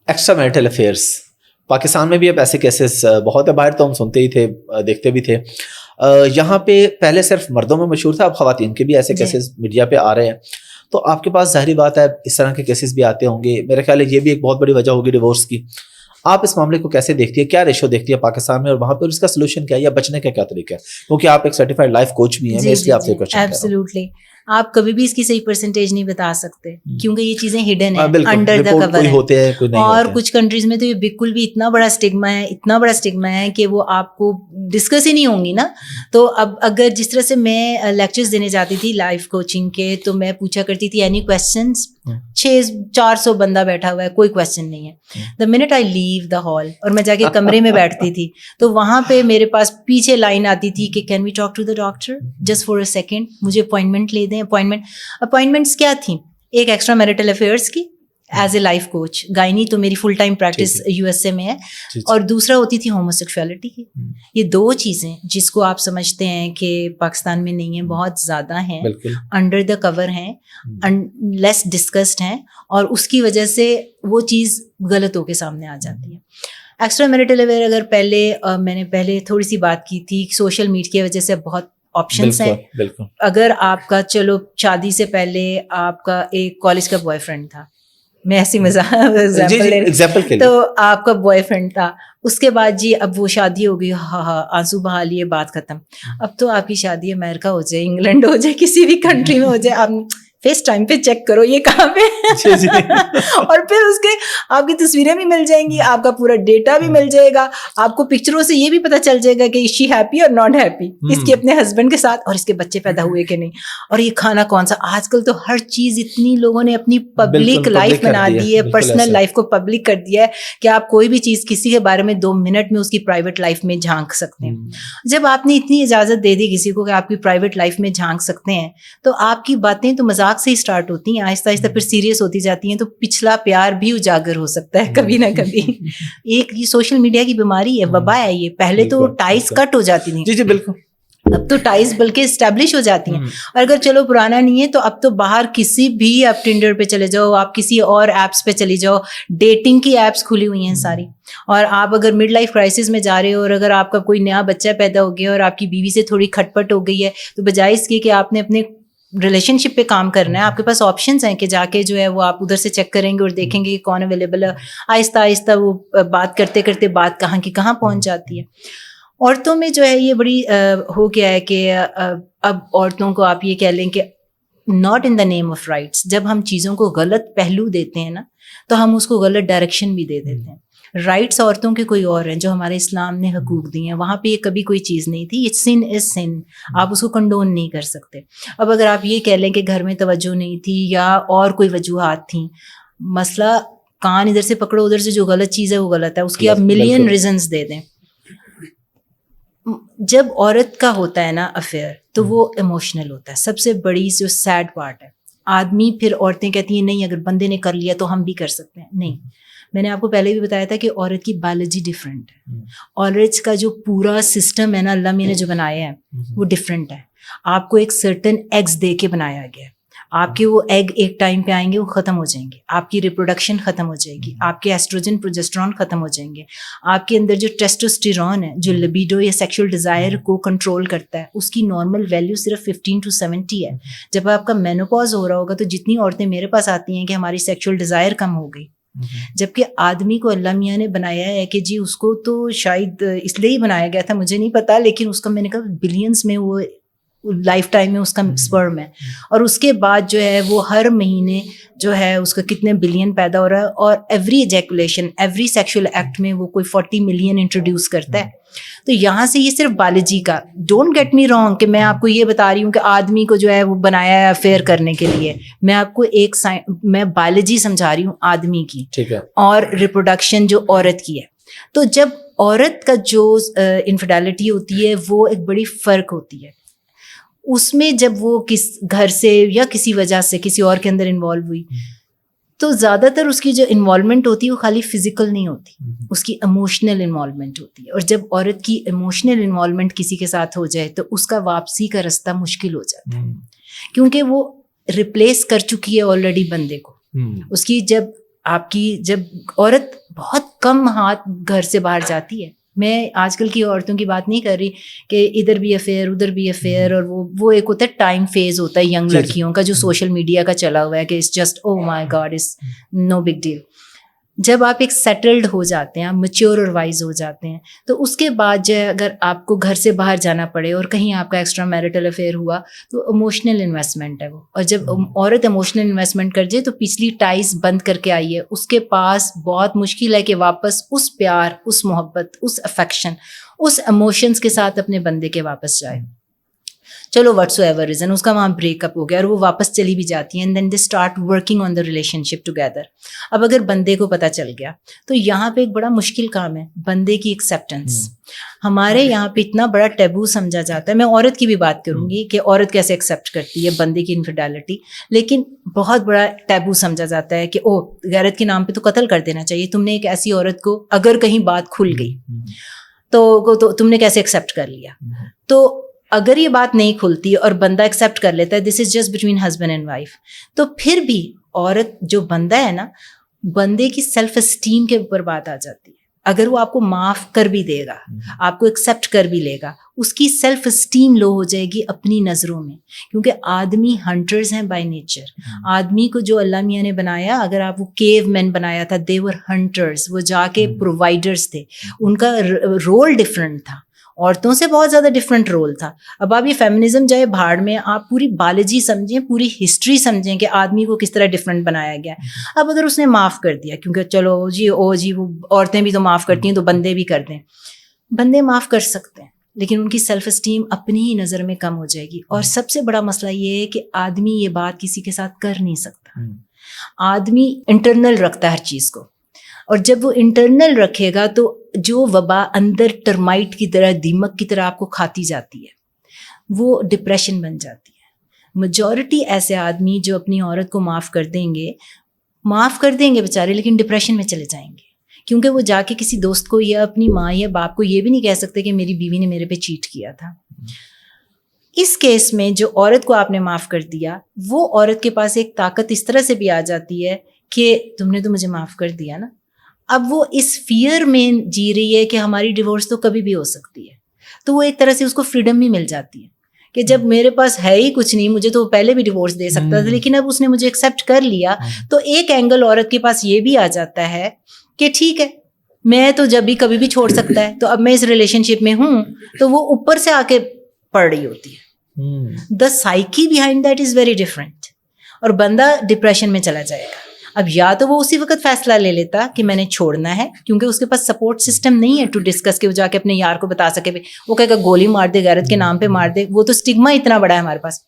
Extra marital affairs Pakistan میں بھی اب ایسے کیسز بہت ہے, باہر تو ہم سنتے ہی تھے, دیکھتے بھی تھے. یہاں پہ پہلے صرف مردوں میں مشہور تھا, اب خواتین کے بھی ایسے کیسز میڈیا پہ آ رہے ہیں. تو آپ کے پاس ظاہری بات ہے اس طرح کے کیسز بھی آتے ہوں گے, میرا خیال ہے یہ بھی ایک بہت بڑی وجہ ہوگی ڈیورس کی. آپ اس معاملے کو کیسے دیکھتی ہے, کیا ریشو دیکھتی ہے پاکستان میں, اور وہاں پہ اس کا سولوشن کیا ہے یا بچنے کا کیا طریقہ ہے, کیونکہ آپ ایک سرٹیفائڈ لائف کوچ بھی ہیں, میں اس لیے آپ سے کوشچن کر رہا ہوں. ایبسلیوٹلی, آپ کبھی بھی اس کی صحیح پرسنٹیج نہیں بتا سکتے کیونکہ یہ چیزیں ہڈن ہیں, انڈر دا کور ہیں. اور کچھ کنٹریز میں تو یہ بالکل بھی اتنا بڑا اسٹگما ہے کہ وہ آپ کو ڈسکس ہی نہیں ہوں گی نا. تو اب اگر جس طرح سے میں لیکچرز دینے جاتی تھی لائف کوچنگ کے, تو میں پوچھا کرتی تھی اینی کویسچنس, 400 بندہ بیٹھا ہوا ہے, کوئی کویسچن نہیں ہے. دا منٹ آئی لیو دا ہال, اور میں جا کے کمرے میں بیٹھتی تھی, تو وہاں پہ میرے پاس پیچھے لائن آتی تھی کہ can we talk to the doctor just for a second, مجھے اپوائنٹمنٹ لے دیں. اپوائنٹمنٹس کیا تھیں, ایک ایکسٹرا میرٹل افیئرس کی as a life coach, gynae تو میری full time practice U S A میں ہے, اور دوسرا ہوتی تھی ہوموسیکشولیٹی کی. یہ دو چیزیں جس کو آپ سمجھتے ہیں کہ پاکستان میں نہیں ہیں, بہت زیادہ ہیں, انڈر دا کور ہیں, لیس ڈسکسڈ ہیں, اور اس کی وجہ سے وہ چیز غلط ہو کے سامنے آ جاتی ہے. ایکسٹرا میرٹل افیئر اگر میں نے پہلے تھوڑی سی بات کی تھی, سوشل میڈیا کی وجہ سے بہت آپشنس ہیں. اگر آپ کا چلو شادی سے پہلے آپ کا ایک کالج کا بوائے فرینڈ تھا, میں ایسی ایگزامپل, تو آپ کا بوائے فرینڈ تھا, اس کے بعد جی اب وہ شادی ہو گئی, ہاں آنسو بہا لیے, بات ختم. اب تو آپ کی شادی امریکہ ہو جائے, انگلینڈ ہو جائے, کسی بھی کنٹری میں ہو جائے, آپ فیس ٹائم پہ چیک کرو یہ کہاں پہ, اور پھر اس کے آپ کی تصویریں بھی مل جائیں گی, آپ کا پورا ڈیٹا بھی مل جائے گا, آپ کو پکچروں سے یہ بھی پتہ چل جائے گا کہ شی ہیپی اور ناٹ ہیپی, اس کے اپنے ہسبینڈ کے ساتھ, اور اس کے بچے پیدا ہوئے کہ نہیں, اور یہ کھانا کون سا. آج کل تو ہر چیز اتنی لوگوں نے اپنی پبلک لائف بنا دی ہے, پرسنل لائف کو پبلک کر دیا ہے کہ آپ کوئی بھی چیز کسی کے بارے میں 2 منٹ میں اس کی پرائیویٹ لائف میں جھانک سکتے ہیں. جب آپ نے اتنی اجازت دے دی کسی کو کہ آپ کی پرائیویٹ لائف میں جھانک سکتے ہیں, تو آپ کی باتیں تو مذاق سے ہی اسٹارٹ ہوتی ہیں, آہستہ آہستہ پھر سیریس ہوتی جاتی ہیں, تو پچھلا پیار بھی اجاگر ہو سکتا ہے کبھی نہ کبھی. ایک یہ سوشل میڈیا کی بیماری ہے, وبا ہے یہ. پہلے تو ٹائز کٹ ہو جاتی تھیں, جی بالکل, اب تو ٹائز بلکہ اسٹیبلش ہو جاتی ہیں. اور اگر چلو پرانا نہیں ہے تو اب تو باہر کسی بھی, آپ ٹنڈر پہ چلے جاؤ, آپ کسی اور ایپس پہ چلی جاؤ, ڈیٹنگ کی ایپس کھلی ہوئی ہیں ساری. اور آپ اگر مڈ لائف کرائسس میں جا رہے ہو, اور اگر آپ کا کوئی نیا بچہ پیدا ہو گیا اور آپ کی بیوی سے تھوڑی کھٹ پٹ ہو گئی ہے, تو بجائے اس کے کہ آپ نے اپنے ریلیشن شپ پہ کام کرنا ہے, آپ کے پاس آپشنس ہیں کہ جا کے جو ہے وہ آپ ادھر سے چیک کریں گے اور دیکھیں گے کہ کون اویلیبل ہے. آہستہ آہستہ وہ بات کرتے کرتے بات کہاں کی کہاں پہنچ جاتی ہے. عورتوں میں جو ہے یہ بڑی ہو گیا ہے کہ اب عورتوں کو آپ یہ کہہ لیں کہ not in the name of rights, جب ہم چیزوں کو غلط پہلو دیتے ہیں نا, تو ہم اس کو غلط ڈائریکشن بھی دے دیتے ہیں. رائٹس عورتوں کے کوئی اور ہیں جو ہمارے اسلام نے حقوق دی ہیں, وہاں پہ یہ کبھی کوئی چیز نہیں تھی. اٹس سن از سن, آپ اس کو کنڈون نہیں کر سکتے. اب اگر آپ یہ کہہ لیں کہ گھر میں توجہ نہیں تھی یا اور کوئی وجوہات تھیں, مسئلہ کان ادھر سے پکڑو ادھر سے, جو غلط چیز ہے وہ غلط ہے, اس کی آپ ملین ریزنس دے دیں. جب عورت کا ہوتا ہے نا افیئر, تو وہ ایموشنل ہوتا ہے. سب سے بڑی جو سیڈ پارٹ ہے, آدمی پھر عورتیں کہتی ہیں نہیں اگر بندے نے کر لیا تو ہم بھی کر سکتے ہیں. نہیں, میں نے آپ کو پہلے بھی بتایا تھا کہ عورت کی بایولوجی ڈفرینٹ ہے. عورت کا جو پورا سسٹم ہے نا, اللہ میں نے جو بنایا ہے وہ ڈفرینٹ ہے. آپ کو ایک سرٹن ایگز دے کے بنایا گیا ہے. آپ کے وہ ایگ ایک ٹائم پہ آئیں گے, وہ ختم ہو جائیں گے, آپ کی ریپروڈکشن ختم ہو جائے گی, آپ کے ایسٹروجن پروجسٹرون ختم ہو جائیں گے, آپ کے اندر جو ٹیسٹوسٹیرون ہے جو لبیڈو یا سیکشل ڈیزائر کو کنٹرول کرتا ہے, اس کی نارمل ویلیو صرف 15 to 70 ہے. جب آپ کا مینوپاز ہو رہا ہوگا تو جتنی عورتیں میرے پاس آتی ہیں کہ ہماری سیکشل ڈیزائر کم ہو گئی, جبکہ آدمی کو اللہ میاں نے بنایا ہے کہ جی اس کو تو شاید اس لیے ہی بنایا گیا تھا, مجھے نہیں پتا, لیکن اس کا میں نے کہا بلینس میں وہ لائف ٹائم میں اس کا سپرم ہے, اور اس کے بعد جو ہے وہ ہر مہینے جو ہے اس کا کتنے بلین پیدا ہو رہا ہے, اور ایوری ایجیکولیشن ایوری سیکشل ایکٹ میں وہ کوئی 40 ملین انٹروڈیوس کرتا ہے. تو یہاں سے یہ صرف بایولوجی کا, ڈونٹ گیٹ می رانگ کہ میں آپ کو یہ بتا رہی ہوں کہ آدمی کو جو ہے وہ بنایا ہے افیئر کرنے کے لیے. میں آپ کو ایک میں بایولوجی سمجھا رہی ہوں آدمی کی, اور ریپروڈکشن جو عورت کی ہے. تو جب عورت کا جو انفیڈیلٹی ہوتی ہے وہ ایک بڑی فرق ہوتی ہے اس میں, جب وہ کس گھر سے یا کسی وجہ سے کسی اور کے اندر انوالو ہوئی, تو زیادہ تر اس کی جو انوالومنٹ ہوتی ہے وہ خالی فزیکل نہیں ہوتی, اس کی ایموشنل انوالومنٹ ہوتی ہے. اور جب عورت کی ایموشنل انوالومنٹ کسی کے ساتھ ہو جائے تو اس کا واپسی کا رستہ مشکل ہو جاتا ہے, کیونکہ وہ ریپلیس کر چکی ہے آلریڈی بندے کو. اس کی جب آپ کی جب عورت بہت کم ہاتھ گھر سے باہر جاتی ہے. میں آج کل کی عورتوں کی بات نہیں کر رہی کہ ادھر بھی افیئر ادھر بھی افیئر, اور وہ ایک ہوتا ہے ٹائم فیز ہوتا ہے ینگ لڑکیوں کا جو سوشل میڈیا کا چلا ہوا ہے کہ it's just oh my God it's no big deal. جب آپ ایک سیٹلڈ ہو جاتے ہیں, آپ میچور اور وائز ہو جاتے ہیں, تو اس کے بعد جو ہے اگر آپ کو گھر سے باہر جانا پڑے اور کہیں آپ کا ایکسٹرا میرٹل افیئر ہوا تو ایموشنل انویسٹمنٹ ہے وہ. اور جب عورت ایموشنل انویسٹمنٹ کر جائے تو پچھلی ٹائز بند کر کے آئی ہے, اس کے پاس بہت مشکل ہے کہ واپس اس پیار, اس محبت, اس افیکشن, اس ایموشنس کے ساتھ اپنے بندے کے واپس جائے. چلو وٹس ایور ریزن اس کا وہاں بریک اپ ہو گیا اور وہ واپس چلی بھی جاتی ہیں, and then they start working on the relationship together. اب اگر بندے کو پتہ چل گیا تو یہاں پہ ایک بڑا مشکل کام ہے بندے کی ایکسیپٹنس. ہمارے یہاں پہ اتنا بڑا ٹیبو سمجھا جاتا ہے. میں عورت کی بھی بات کروں گی کہ عورت کیسے ایکسیپٹ کرتی ہے بندے کی انفیڈیلٹی, لیکن بہت بڑا ٹیبو سمجھا جاتا ہے کہ او غیرت کے نام پہ تو قتل کر دینا چاہیے. تم نے ایک ایسی عورت کو اگر کہیں بات کھل گئی تو تم نے کیسے ایکسیپٹ کر لیا. تو اگر یہ بات نہیں کھلتی اور بندہ ایکسیپٹ کر لیتا ہے this is just between husband and wife, تو پھر بھی عورت جو بندہ ہے نا, بندے کی سیلف اسٹیم کے اوپر بات آ جاتی ہے. اگر وہ آپ کو معاف کر بھی دے گا, آپ کو ایکسیپٹ کر بھی لے گا, اس کی سیلف اسٹیم لو ہو جائے گی اپنی نظروں میں, کیونکہ آدمی ہنٹرز ہیں بائی نیچر. آدمی کو جو اللہ میاں نے بنایا, اگر آپ وہ کیو مین بنایا تھا, دے ور ہنٹرز, وہ جا کے پرووائڈرز تھے. ان کا رول ڈفرینٹ تھا, عورتوں سے بہت زیادہ ڈفرینٹ رول تھا. اب آپ یہ فیمنزم جائے بھاڑ میں, آپ پوری بایولوجی سمجھیں, پوری ہسٹری سمجھیں کہ آدمی کو کس طرح ڈفرینٹ بنایا گیا. اب اگر اس نے معاف کر دیا, کیونکہ چلو جی وہ عورتیں بھی تو معاف کرتی ہیں تو بندے بھی کر دیں. بندے معاف کر سکتے ہیں لیکن ان کی سیلف اسٹیم اپنی ہی نظر میں کم ہو جائے گی. اور سب سے بڑا مسئلہ یہ ہے کہ آدمی یہ بات کسی کے ساتھ کر نہیں سکتا. آدمی انٹرنل رکھتا ہے ہر چیز کو, اور جب وہ انٹرنل رکھے گا تو جو وبا اندر ٹرمائٹ کی طرح, دیمک کی طرح آپ کو کھاتی جاتی ہے, وہ ڈپریشن بن جاتی ہے. میجورٹی ایسے آدمی جو اپنی عورت کو معاف کر دیں گے بیچارے, لیکن ڈپریشن میں چلے جائیں گے, کیونکہ وہ جا کے کسی دوست کو یا اپنی ماں یا باپ کو یہ بھی نہیں کہہ سکتے کہ میری بیوی نے میرے پہ چیٹ کیا تھا. اس کیس میں جو عورت کو آپ نے معاف کر دیا, وہ عورت کے پاس ایک طاقت اس طرح سے بھی آ جاتی ہے کہ تم نے تو مجھے معاف کر دیا نا. اب وہ اس فیئر میں جی رہی ہے کہ ہماری ڈیورس تو کبھی بھی ہو سکتی ہے, تو وہ ایک طرح سے اس کو فریڈم بھی مل جاتی ہے کہ جب میرے پاس ہے ہی کچھ نہیں, مجھے تو پہلے بھی ڈیورس دے سکتا تھا, لیکن اب اس نے مجھے ایکسیپٹ کر لیا. تو ایک اینگل عورت کے پاس یہ بھی آ جاتا ہے کہ ٹھیک ہے, میں تو جب بھی کبھی بھی چھوڑ سکتا ہے, تو اب میں اس ریلیشن شپ میں ہوں, تو وہ اوپر سے آ کے پڑ رہی ہوتی ہے. The psyche behind that is very different, اور بندہ ڈپریشن میں چلا جائے گا. اب یا تو وہ اسی وقت فیصلہ لے لیتا کہ میں نے چھوڑنا ہے, کیونکہ اس کے پاس سپورٹ سسٹم نہیں ہے ٹو ڈسکس کہ وہ جا کے اپنے یار کو بتا سکے, وہ کہے گا گولی مار دے, غیرت کے نام پہ مار دے, وہ تو اسٹگما اتنا بڑا ہے ہمارے پاس.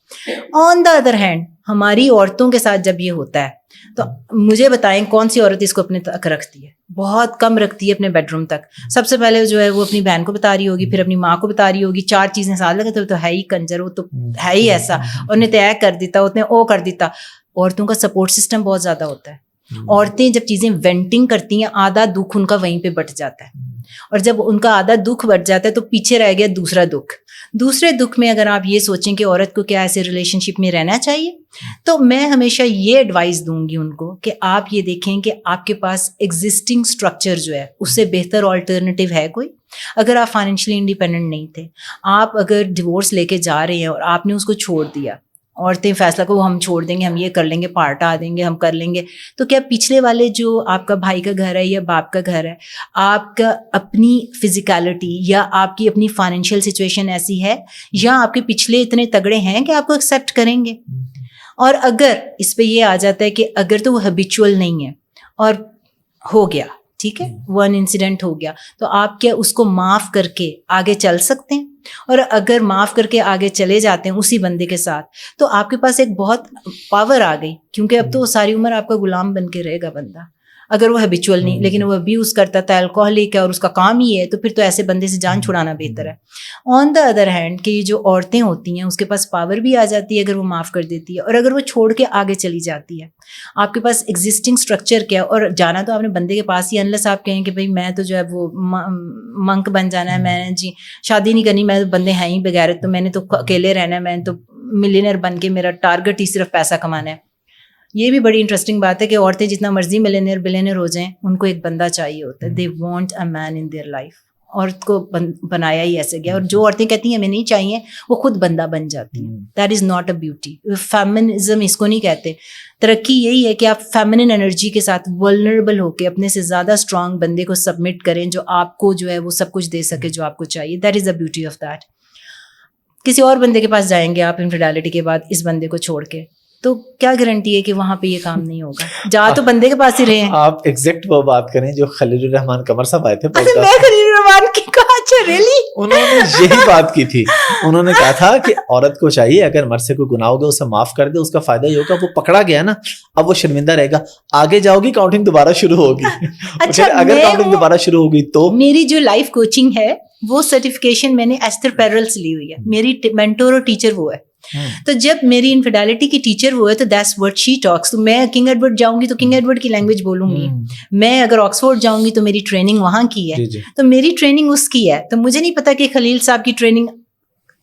آن دا ادر ہینڈ ہماری عورتوں کے ساتھ جب یہ ہوتا ہے تو مجھے بتائیں کون سی عورت اس کو اپنے تک رکھتی ہے؟ بہت کم رکھتی ہے اپنے بیڈ روم تک. سب سے پہلے جو ہے وہ اپنی بہن کو بتا رہی ہوگی, پھر اپنی ماں کو بتا رہی ہوگی, 4 چیزیں ساتھ لگے تو ہے ہی کنجر, وہ تو ہے ہی ایسا, اور نے طے کر دیتا, اس نے او کر دیتا. عورتوں کا سپورٹ سسٹم بہت زیادہ ہوتا ہے. عورتیں جب چیزیں وینٹنگ کرتی ہیں, آدھا دکھ ان کا وہیں پہ بٹ جاتا ہے, اور جب ان کا آدھا دکھ بٹ جاتا ہے تو پیچھے رہ گیا دوسرا دکھ. دوسرے دکھ میں اگر آپ یہ سوچیں کہ عورت کو کیا ایسے ریلیشن شپ میں رہنا چاہیے, تو میں ہمیشہ یہ ایڈوائز دوں گی ان کو کہ آپ یہ دیکھیں کہ آپ کے پاس ایگزسٹنگ اسٹرکچر جو ہے اس سے بہتر آلٹرنیٹیو ہے کوئی. اگر آپ فائنینشلی انڈیپینڈنٹ نہیں تھے, آپ اگر ڈیورس لے کے جا رہے ہیں اور آپ نے اس کو چھوڑ دیا, عورتیں فیصلہ کو ہم چھوڑ دیں گے, ہم یہ کر لیں گے, پارٹا دیں گے, ہم کر لیں گے, تو کیا پچھلے والے جو آپ کا بھائی کا گھر ہے یا باپ کا گھر ہے, آپ کا اپنی فزیکلٹی یا آپ کی اپنی فائنینشیل سچویشن ایسی ہے, یا آپ کے پچھلے اتنے تگڑے ہیں کہ آپ کو ایکسیپٹ کریں گے؟ اور اگر اس پہ یہ آ جاتا ہے کہ اگر تو وہ ہیبیچول نہیں ہے اور ہو گیا, ٹھیک ہے, 1 انسیڈنٹ ہو گیا, تو آپ کیا اس کو معاف کر کے آگے چل سکتے ہیں؟ اور اگر معاف کر کے آگے چلے جاتے ہیں اسی بندے کے ساتھ, تو آپ کے پاس ایک بہت پاور آ گئی, کیونکہ اب تو ساری عمر آپ کا غلام بن کے رہے گا بندہ. اگر وہ ہیبیچول نہیں, لیکن وہ ابیوز کرتا تھا, الکوہلک ہے اور اس کا کام ہی ہے, تو پھر تو ایسے بندے سے جان چھڑانا بہتر ہے. آن دا ادر ہینڈ کہ یہ جو عورتیں ہوتی ہیں اس کے پاس پاور بھی آ جاتی ہے اگر وہ معاف کر دیتی ہے, اور اگر وہ چھوڑ کے آگے چلی جاتی ہے, آپ کے پاس ایگزسٹنگ اسٹرکچر کیا, اور جانا تو آپ نے بندے کے پاس ہی, انلیس آپ کہیں کہ بھائی میں تو جو ہے وہ منک بن جانا ہے, میں جی شادی نہیں کرنی, میں بندے ہیں ہی بغیرت, تو میں نے تو اکیلے رہنا ہے, میں تو ملینئر بن کے میرا ٹارگٹ ہی صرف پیسہ کمانا ہے. یہ بھی بڑی انٹرسٹنگ بات ہے کہ عورتیں جتنا مرضی ملینئر بلینئر ہو جائیں, ان کو ایک بندہ چاہیے ہوتا ہے. They want a man in their life. عورت کو بنایا ہی ایسے گیا, اور جو عورتیں کہتی ہیں ہمیں نہیں چاہیے, وہ خود بندہ بن جاتی ہیں. That is not a beauty. Feminism اس کو نہیں کہتے. ترقی یہی ہے کہ آپ فیمنن انرجی کے ساتھ ولنریبل ہو کے اپنے سے زیادہ اسٹرانگ بندے کو سبمٹ کریں, جو آپ کو جو ہے وہ سب کچھ دے سکے جو آپ کو چاہیے. That is the beauty of that. کسی اور بندے کے پاس جائیں گے آپ انفیڈیلٹی کے بعد اس بندے کو چھوڑ کے, تو کیا گارنٹی ہے کہ وہاں پہ یہ کام نہیں ہوگا. جا تو بندے کے پاس ہی رہے ہیں. آپ ایگزیکٹ وہ بات کریں جو خلیل الرحمان قمر صاحب آئے تھے, میں خلیل الرحمان کی کہا, اچھا ریلی, انہوں نے یہی بات کی تھی. انہوں نے کہا تھا کہ عورت کو چاہیے اگر مرد سے کوئی گناہ ہوگا اسے معاف کر دے, اس کا فائدہ یہ ہوگا وہ پکڑا گیا نا, اب وہ شرمندہ رہے گا, آگے جاؤ گی کاؤنٹنگ دوبارہ شروع ہوگی. اچھا, اگر کاؤنٹنگ دوبارہ شروع ہوگی تو میری جو لائف کوچنگ ہے وہ سرٹیفکیشن میں نے ایستھر پیرل سے لی ہوئی ہے. میری مینٹور اور ٹیچر وہ ہے. تو جب میری انفیڈیلٹی کی ٹیچر وہ ہے تو دیٹس واٹ شی ٹاکس. تو میں کنگ ایڈورڈ جاؤں گی تو کنگ ایڈورڈ کی لینگویج بولوں گی. میں اگر آکسفورڈ جاؤں گی تو میری ٹریننگ وہاں کی ہے, تو میری ٹریننگ اس کی ہے. تو مجھے نہیں پتا کہ خلیل صاحب کی ٹریننگ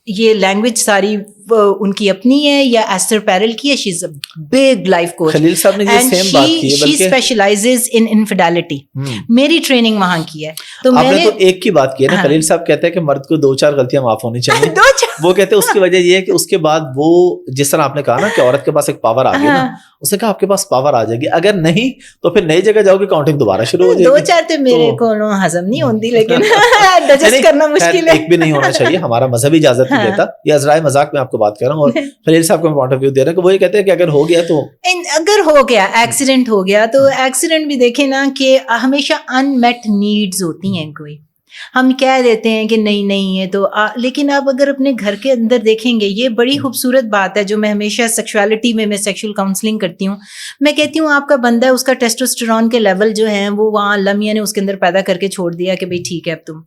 یہ لینگویج ساری ان کی اپنی ہے یا ایستھر پیرل کی ہے. شی از اے بگ لائف کوچ. خلیل صاحب نے یہ سیم بات کی ہے, شی اسپیشلائزز ان انفیڈیلٹی. میری ٹریننگ وہاں کی ہے. تو آپ نے تو ایک کی بات کی ہے نا, خلیل صاحب کہتے ہیں کہ مرد کو 2-4 غلطیاں معاف ہونی چاہیے. وہ کہتے ہیں اس کی وجہ یہ ہے کہ اس کے بعد وہ جس طرح آپ نے کہا نا کہ عورت کے پاس ایک پاور آ گئی نا, اس نے کہا آپ کے پاس پاور آ جائے گی, اگر نہیں تو پھر نئی جگہ جاؤ گی کاؤنٹنگ دوبارہ شروع ہو جائے گی. 2-4 تو میرے کو ہضم نہیں ہوتی, لیکن ڈجسٹ کرنا مشکل ہے. ایک بھی نہیں ہونا چاہیے, ہمارا مذہب اجازت نہیں دیتا. یہ عذرائے مذاق میں آپ کو بات کر رہا ہوں, اور خلیل صاحب کا پوائنٹ آف ویو دے رہے ہیں کہ وہ یہ کہتے ہیں کہ اگر ہو گیا تو اگر ہو گیا ایکسیڈنٹ ہو گیا تو ایکسیڈنٹ بھی دیکھیں نا کہ ہمیشہ ان میٹ نیڈز ہوتی ہیں. کوئی ہم کہہ دیتے ہیں کہ نہیں ہے تو لیکن آپ اگر اپنے گھر کے اندر دیکھیں گے, یہ بڑی خوبصورت بات ہے جو میں ہمیشہ سیکشوالٹی میں سیکشل کاؤنسلنگ کرتی ہوں. میں کہتی ہوں آپ کا بندہ ہے, اس کا ٹیسٹوسٹیرون کے لیول جو ہیں وہ وہاں اللہ میاں نے اس کے اندر پیدا کر کے چھوڑ دیا کہ بھائی ٹھیک ہے اب تم.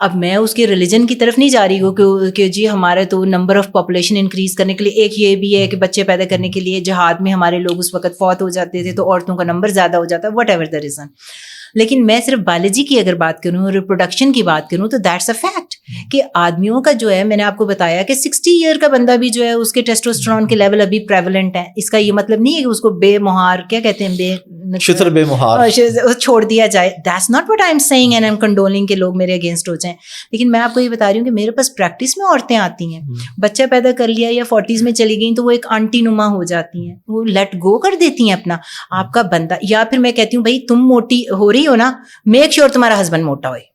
اب میں اس کے ریلیجن کی طرف نہیں جا رہی ہوں کہ جی ہمارے تو نمبر آف پاپولیشن انکریز کرنے کے لیے, ایک یہ بھی ہے کہ بچے پیدا کرنے کے لیے جہاد میں ہمارے لوگ اس وقت فوت ہو جاتے تھے تو عورتوں کا نمبر زیادہ ہو جاتا ہے, واٹ ایور دا ریزن. لیکن میں صرف بایولوجی کی اگر بات کروں, ریپروڈکشن کی بات کروں, تو دیٹس اے فیکٹ کہ آدمیوں کا جو ہے, میں نے آپ کو بتایا کہ 60 ایئر کا بندہ بھی جو ہے اس کے ٹیسٹوسٹیرون کے لیول ابھی پریولنٹ ہیں. اس کا یہ مطلب نہیں ہے کہ اس کو بے مہار کیا کہتے ہیں, بے مہار چھوڑ دیا جائے. That's not what I am seeing and I am condoning کہ لوگ میرے اگینسٹ ہو جائیں. لیکن میں آپ کو یہ بتا رہی ہوں کہ میرے پاس پریکٹس میں عورتیں آتی ہیں, بچہ پیدا کر لیا یا 40s میں چلی گئیں تو وہ ایک آنٹی نما ہو جاتی ہیں, وہ لیٹ گو کر دیتی ہیں اپنا. آپ کا بندہ, یا پھر میں کہتی ہوں بھائی تم موٹی ہو رہی ہو نا, میک شیور تمہارا ہسبینڈ موٹا ہوئے,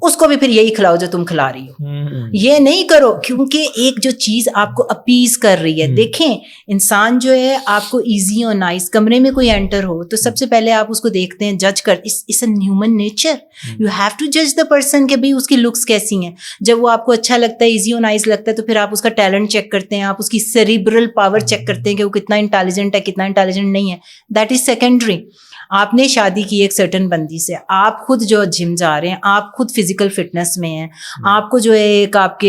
اس کو بھی پھر یہی کھلاؤ جو تم کھلا رہی ہو. یہ نہیں کرو کیونکہ ایک جو چیز آپ کو اپیز کر رہی ہے. دیکھیں انسان جو ہے آپ کو ایزی اور نائس, کمرے میں کوئی انٹر ہو تو سب سے پہلے آپ اس کو دیکھتے ہیں, جج کر, it's a human nature, you have to جج دا پرسن کہ بھائی اس کی لکس کیسی ہیں. جب وہ آپ کو اچھا لگتا ہے, ایزی اور نائس لگتا ہے, تو پھر آپ اس کا ٹیلنٹ چیک کرتے ہیں, آپ اس کی سیریبرل پاور چیک کرتے ہیں کہ وہ کتنا انٹیلیجنٹ ہے کتنا انٹیلیجنٹ نہیں ہے. That is secondary. آپ نے شادی کی ایک سرٹن بندی سے, آپ خود جو جم جا رہے ہیں, آپ خود فزیکل فٹنس میں ہیں, آپ کو جو ہے ایک آپ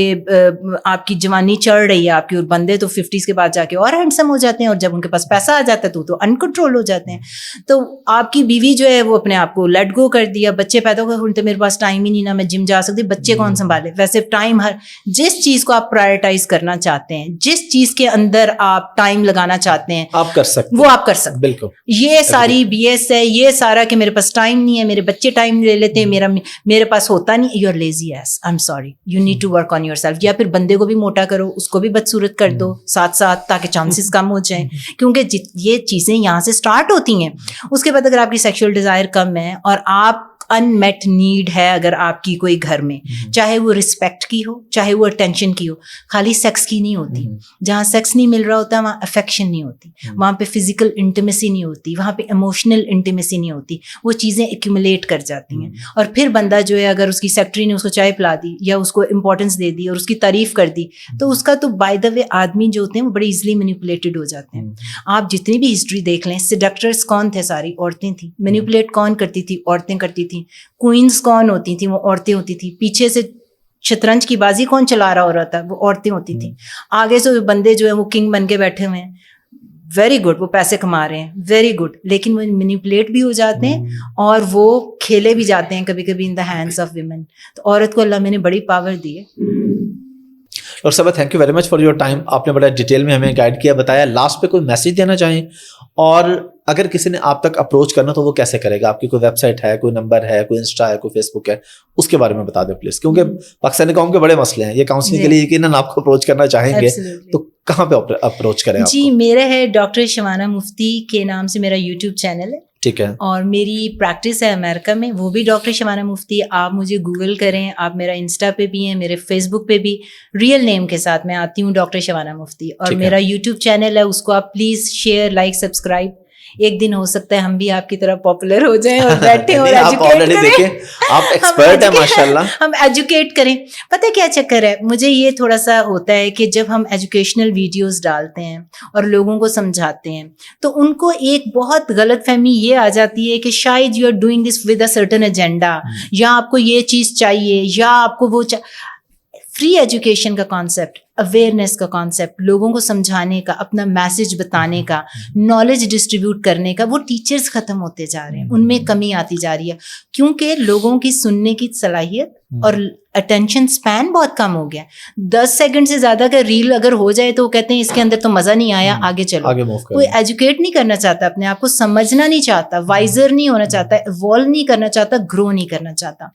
کی جوانی چڑھ رہی ہے آپ کی, اور بندے تو 50s کے بعد جا کے اور ہینڈسم ہو جاتے ہیں, اور جب ان کے پاس پیسہ آ جاتا ہے تو انکنٹرول ہو جاتے ہیں. تو آپ کی بیوی جو ہے وہ اپنے آپ کو لیٹ گو کر دیا, بچے پیدا ہو گئے, تو میرے پاس ٹائم ہی نہیں, نہ میں جم جا سکتی, بچے کون سنبھالے. ویسے ٹائم جس چیز کو آپ پرائرٹائز کرنا چاہتے ہیں, جس چیز کے اندر آپ ٹائم لگانا چاہتے ہیں, آپ کر سکتے, وہ آپ کر سکتے. بالکل. یہ ساری بی ایس ہے, یہ سارا کہ میرے پاس ٹائم نہیں ہے, میرے بچے ٹائم لے لیتے ہیں, میرے پاس ہوتا نہیں, you are lazy ass, I am sorry, you need to work on yourself. یا پھر بندے کو بھی موٹا کرو, اس کو بھی بدصورت کر دو ساتھ ساتھ, تاکہ چانسز کم ہو جائیں, کیونکہ یہ چیزیں یہاں سے اسٹارٹ ہوتی ہیں. اس کے بعد اگر آپ کی سیکشل ڈیزائر کم ہے اور آپ ان میٹ نیڈ ہے اگر آپ کی کوئی گھر میں, چاہے وہ رسپیکٹ کی ہو, چاہے وہ اٹینشن کی ہو, خالی سیکس کی نہیں ہوتی. جہاں سیکس نہیں مل رہا ہوتا وہاں افیکشن نہیں ہوتی, وہاں پہ فزیکل انٹیمیسی نہیں ہوتی, وہاں پہ ایموشنل انٹیمیسی نہیں ہوتی. وہ چیزیں ایکومولیٹ کر جاتی ہیں, اور پھر بندہ جو ہے اگر اس کی سیکٹری نے اس کو چائے پلا دی یا اس کو امپورٹنس دے دی اور اس کی تعریف کر دی, تو اس کا تو بائی دا وے آدمی جو ہوتے ہیں وہ بڑے ایزیلی مینیپولیٹڈ ہو جاتے ہیں. آپ جتنی بھی ہسٹری دیکھ لیں, سیڈکٹرز کون تھے, ساری عورتیں تھیں. مینیپولیٹ کون کرتی تھی, عورتیں کرتی تھیں. کوئنز کون ہوتی تھیں, وہ عورتیں ہوتی تھیں. پیچھے سے شطرنج کی بازی کون چلا رہا تھا, وہ عورتیں ہوتی تھیں. آگے سے بندے جو ہیں وہ کنگ بن کے بیٹھے ہوئے ہیں, ویری گڈ, وہ پیسے کما رہے ہیں, ویری گڈ, لیکن وہ مینیپولیٹ بھی ہو جاتے ہیں اور وہ کھیلے بھی جاتے ہیں کبھی کبھی ان دا ہینڈس آف ویمن. تو عورت کو اللہ میں نے بڑی پاور دی ہے. ڈاکٹر صاحبہ thank you very much for your time. آپ نے بڑا ڈیٹیل میں ہمیں گائڈ کیا, بتایا. لاسٹ پہ کوئی میسج دینا چاہیں, اور اگر کسی نے آپ تک اپروچ کرنا تو وہ کیسے کرے گا؟ آپ کی کوئی ویب سائٹ ہے, کوئی نمبر ہے, کوئی انسٹا ہے, کوئی فیس بک ہے, اس کے بارے میں بتا دیں پلیز, کیونکہ پاکستانی قوم کے بڑے مسئلے ہیں, یہ کاؤنسلنگ کے لیے یقیناً آپ کو اپروچ کرنا چاہیں گے, تو کہاں پہ اپروچ کریں؟ جی میرا ہے ڈاکٹر شبانہ مفتی کے نام سے میرا یوٹیوب چینل ہے. ٹھیک ہے. اور میری پریکٹس ہے امریکہ میں, وہ بھی ڈاکٹر شبانہ مفتی. آپ مجھے گوگل کریں, آپ میرا انسٹا پہ بھی ہیں, میرے فیس بک پہ بھی ریئل نیم کے ساتھ میں آتی ہوں, ڈاکٹر شبانہ مفتی. اور میرا یوٹیوب چینل ہے, اس کو آپ پلیز شیئر, لائک, سبسکرائب. ایک دن ہو سکتا ہے ہم بھی آپ کی طرح پاپولر ہو جائیں اور بیٹھے اور ہم ایجوکیٹ کریں. پتہ کیا چکر ہے, مجھے یہ تھوڑا سا ہوتا ہے کہ جب ہم ایجوکیشنل ویڈیوز ڈالتے ہیں اور لوگوں کو سمجھاتے ہیں تو ان کو ایک بہت غلط فہمی یہ آ جاتی ہے کہ شاید you are doing this with a certain agenda, یا آپ کو یہ چیز چاہیے, یا آپ کو وہ فری ایجوکیشن کا کانسیپٹ, اویئرنیس کا کانسیپٹ, لوگوں کو سمجھانے کا, اپنا میسج بتانے کا, نالج ڈسٹریبیوٹ کرنے کا, وہ ٹیچرز ختم ہوتے جا رہے ہیں, ان میں کمی آتی جا رہی ہے, کیونکہ لوگوں کی سننے کی صلاحیت اور اٹینشن سپین بہت کم ہو گیا. 10 سیکنڈ سے زیادہ کا ریل اگر ہو جائے تو وہ کہتے ہیں اس کے اندر تو مزہ نہیں آیا, آگے چلو. کوئی ایجوکیٹ نہیں کرنا چاہتا, اپنے آپ کو سمجھنا نہیں چاہتا, وائزر نہیں ہونا چاہتا, ایوالو نہیں کرنا چاہتا, گرو نہیں کرنا چاہتا.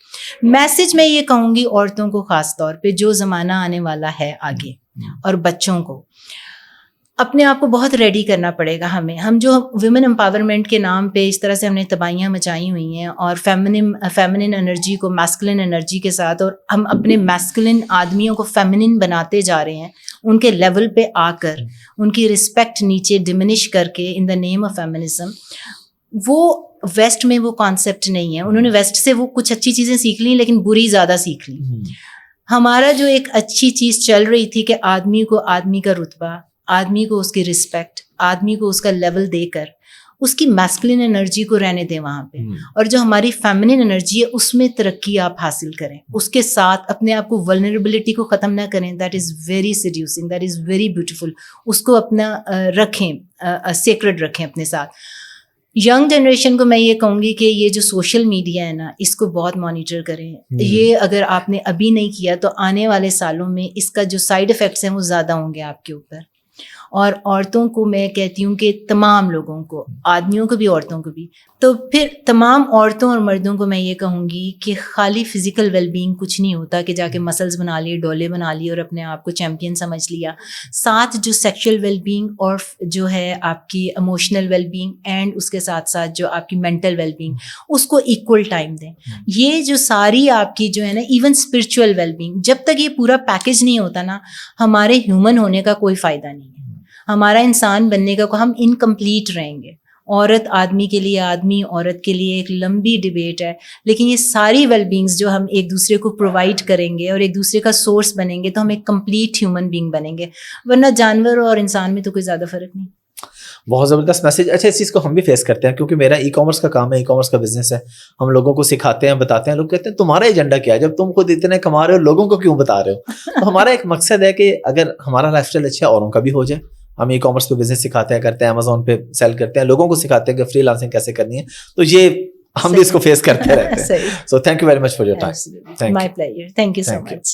میسج میں یہ کہوں گی عورتوں کو خاص طور پہ, جو زمانہ آنے والا ہے آگے, اور بچوں کو اپنے آپ کو بہت ریڈی کرنا پڑے گا. ہم جو ویمن امپاورمنٹ کے نام پہ اس طرح سے ہم نے تباہیاں مچائی ہوئی ہیں, اور فیمنن انرجی کو میسکولن انرجی کے ساتھ, اور ہم اپنے میسکولن آدمیوں کو فیمنن بناتے جا رہے ہیں, ان کے لیول پہ آ کر ان کی رسپیکٹ نیچے ڈمنش کر کے ان دا نیم آف فیمنزم. وہ ویسٹ میں وہ کانسیپٹ نہیں ہے. انہوں نے ویسٹ سے وہ کچھ اچھی چیزیں سیکھ لیں لیکن بری زیادہ سیکھ لی. ہمارا جو ایک اچھی چیز چل رہی تھی کہ آدمی کو آدمی کا رتبہ, آدمی کو اس کی رسپیکٹ, آدمی کو اس کا لیول دے کر اس کی میسکولن انرجی کو رہنے دیں وہاں پہ, اور جو ہماری فیمنن انرجی ہے اس میں ترقی آپ حاصل کریں, اس کے ساتھ اپنے آپ کو ولنریبلٹی کو ختم نہ کریں. That is very seducing, that is very beautiful. اس کو اپنا رکھیں, سیکرڈ رکھیں اپنے ساتھ. ینگ جنریشن کو میں یہ کہوں گی کہ یہ جو سوشل میڈیا ہے نا, اس کو بہت مانیٹر کریں. یہ اگر آپ نے ابھی نہیں کیا تو آنے والے سالوں میں اس کا جو سائڈ افیکٹس ہیں وہ زیادہ ہوں گے آپ کے اوپر. اور عورتوں کو میں کہتی ہوں کہ تمام لوگوں کو, آدمیوں کو بھی عورتوں کو بھی, تو پھر تمام عورتوں اور مردوں کو میں یہ کہوں گی کہ خالی فزیکل ویل بینگ کچھ نہیں ہوتا کہ جا کے مسلز بنا لیے, ڈولے بنا لیے اور اپنے آپ کو چیمپئن سمجھ لیا. ساتھ جو سیکشل ویل بینگ اور جو ہے آپ کی ایموشنل ویل بینگ, اینڈ اس کے ساتھ ساتھ جو آپ کی مینٹل ویل بینگ, اس کو ایکول ٹائم دیں. یہ جو ساری آپ کی جو ہے نا, ایون اسپرچل ویل بینگ, جب تک یہ پورا پیکج نہیں ہوتا نا, ہمارے ہیومن ہونے کا کوئی فائدہ نہیں ہے. ہمارا انسان بننے کا ہم انکمپلیٹ رہیں گے. عورت آدمی کے لیے, آدمی عورت کے لیے ایک لمبی ڈبیٹ ہے, لیکن یہ ساری ویل بینگس جو ہم ایک دوسرے کو پرووائڈ کریں گے اور ایک دوسرے کا سورس بنیں گے تو ہم ایک کمپلیٹ ہیومن بینگ بنیں گے. ورنہ جانور اور انسان میں تو کوئی زیادہ فرق نہیں. بہت زبردست میسج. اچھا, اس چیز کو ہم بھی فیس کرتے ہیں کیونکہ میرا ای کامرس کا کام ہے, ای کامرس کا بزنس ہے. ہم لوگوں کو سکھاتے ہیں, بتاتے ہیں. لوگ کہتے ہیں تمہارا ایجنڈا کیا ہے, جب تم خود اتنے کما رہے ہو لوگوں کو کیوں بتا رہے ہو؟ تو ہمارا ایک مقصد ہے کہ اگر ہمارا لائف اسٹائل اچھا ہے اوروں کا بھی ہو جائے. ہم ای کامرس پہ بزنس سکھاتے ہیں, کرتے ہیں, امیزون پہ سیل کرتے ہیں, لوگوں کو سکھاتے ہیں کہ فری لانسنگ کیسے کرنی ہے. تو یہ ہم بھی اس کو فیس کرتے رہتے ہیں. So thank you very much for your time. My pleasure. Thank you so much.